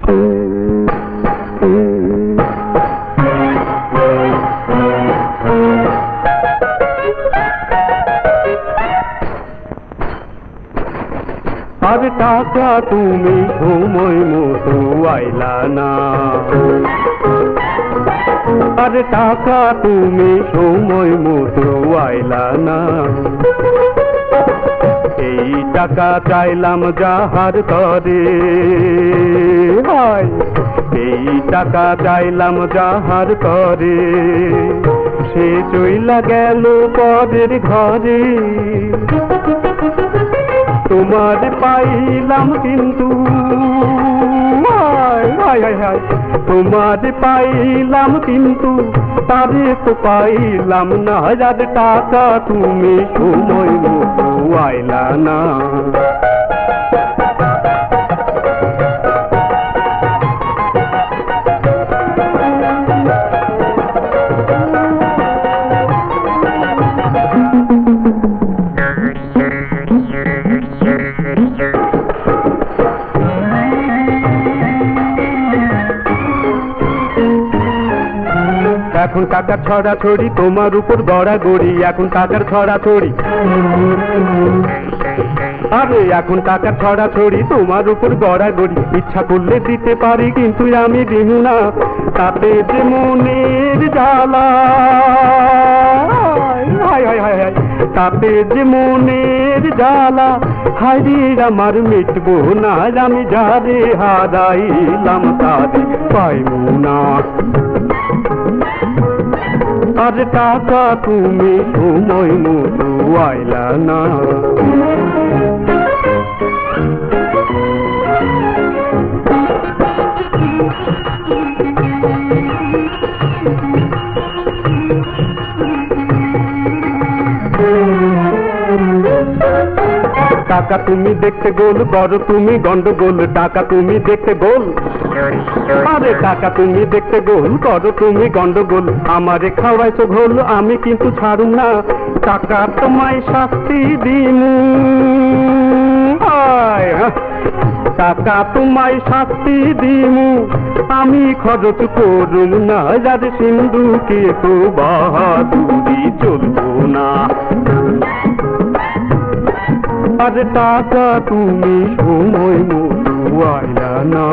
আরে টাকা তুমি সময় মতো আইলা না, আরে টাকা তুমি সময় মতো আইলা না। এই টাকা চাইলাম যাহার তরে, হায় এই টাকা চাইলাম যাহার তরে, সে চইলা গেল পরের ঘরে। তোমার পাইলাম কিন্তু তোমার পাইলাম কিন্তু তারে তো পাইলাম না। যার টাকা তুমি সময় মতো আইলা না। এখন টাকার ছড়াছড়ি তোমার উপর গড়াগড়ি, এখন টাকার ছড়াছড়ি, আরে এখন টাকার ছড়াছড়ি তোমার উপর গড়াগড়ি। ইচ্ছা করলে দিতে পারি কিন্তু আমি দিব না, তাতে যে মনের জ্বালা, তাতে যে মনের জ্বালা, হায়রে আমার মিটবো না। আমি যারে হারাইলাম তারে পাইব না। আর টাকা তুমি সময় মতো আইলা না। টাকা তুমি দেখতে গোল, করো তুমি গন্ডগোল। টাকা তুমি দেখতে গোল, আরে টাকা তুমি দেখতে গোল, করো তুমি গন্ডগোল। আমারে খাওয়াইছো ঘোল, আমি কিন্তু ছাড়ুম না। টাকা তোমায় শাস্তি দিমু, টাকা তোমায় শাস্তি দিমু, আমি খরচ করুম না। যার সিন্ধুকে তো বাহাদুরি চলবো না। আর টাকা তুমি সময় মতো আইলা না।